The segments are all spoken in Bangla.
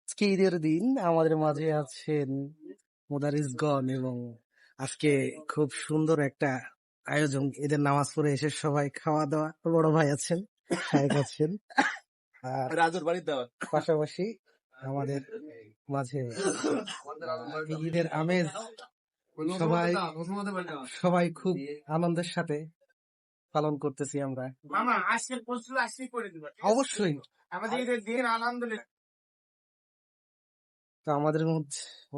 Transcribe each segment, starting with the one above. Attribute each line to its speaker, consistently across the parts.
Speaker 1: আজকে ঈদের দিন আমাদের মাঝে আছেন মোদারিসগণ এবং আজকে খুব সুন্দর একটা আয়োজন। ঈদের নামাজ পড়ে এসে সবাই খাওয়া দাওয়া, বড় ভাই আছেন, শায়েক আছেন, আর
Speaker 2: রাজুর বাড়ির দেওয়া
Speaker 1: পাশাপাশি আমাদের মাঝে ঈদের আমেজ সবাই সবাই খুব আনন্দের সাথে পালন করতেছি আমরা।
Speaker 2: মামা আজকের প্রশ্ন আজকেই করে দিবা।
Speaker 1: অবশ্যই
Speaker 2: আমাদের ঈদের দিন আলহামদুলিল্লাহ।
Speaker 1: তো আমাদের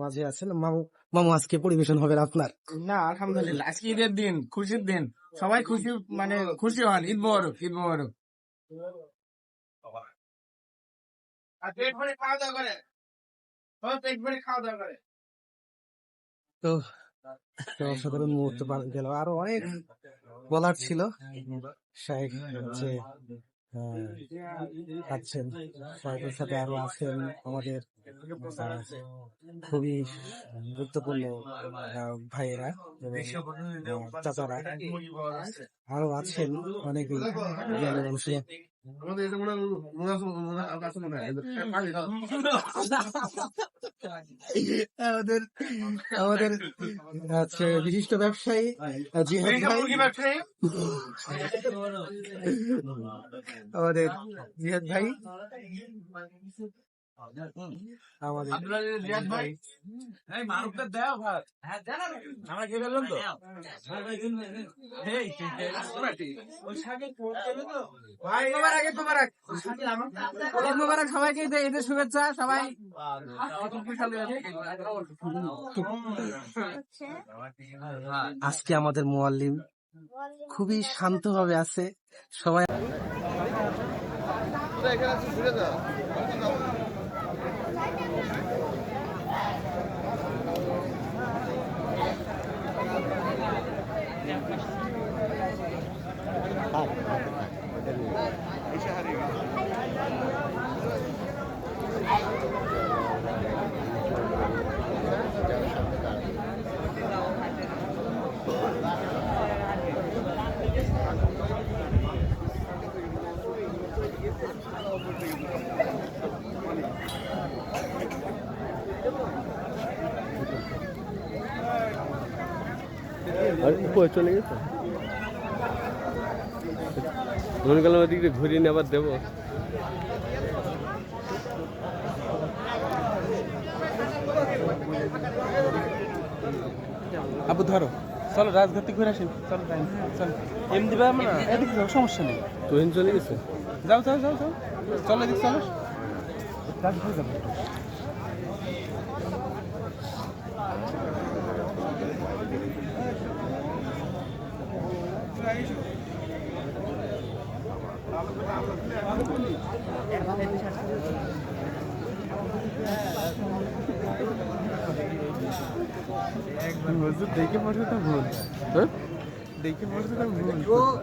Speaker 1: মাঝে আছেন মামু। মামু আজকে পরিবেশন হবে আপনার।
Speaker 2: না আলহামদুলিল্লাহ, আজকে ঈদের দিন, খুশির দিন, সবাই খুশি, মানে খুশি হন। ঈদ মোবারক, ঈদ মোবারক। আর পেট ভরে খাওয়া দাওয়া করে, সবাই পেট ভরে খাওয়া দাওয়া করে।
Speaker 1: তো একটা অসাধারণ মুহূর্ত পার গেল, আরো অনেক বলার ছিল। শাহেক হচ্ছে আছেন, শাহেকের সাথে আরো আছেন আমাদের খুবই গুরুত্বপূর্ণ ভাইয়েরা এবং চাচারা, আরো আছেন অনেকেই জ্ঞানী মানুষ। আমাদের আমাদের হচ্ছে বিশিষ্ট ব্যবসায়ী জিহাদ ভাই, আমাদের জিহাদ ভাই, আমাদের
Speaker 2: জিয়াদ ভাই, এই মারুফটা দাও ভাই। আমরা খেয়ে ফেললাম তো। ওই শাকে কোট দেবে তো ভাই। ঈদ মোবারক সবাইকে, ঈদের শুভেচ্ছা সবাই।
Speaker 1: আজকে আমাদের মুআল্লিম খুবই শান্তভাবে আছে, সবাই
Speaker 3: আর উপরে চলে গেছে, মনে করলাম ওদিক দিয়ে ঘুরিয়ে নিয়ে আবার দেবো।
Speaker 4: আবু ধরো, চলো রাজঘাট থেকে ঘুরে আসি। চলো তাই, চলো এমনি দিবে না, এদিকে যাও, সমস্যা নেই।
Speaker 3: তুহিন চলে গেছে,
Speaker 4: যাও যাও যাও যাও, চলো এদিকে চলো, কাজ হয়ে যাবে। দেখে পড়াটা ভুল,
Speaker 3: হ্যাঁ
Speaker 4: দেখে পড়াটা ভুল।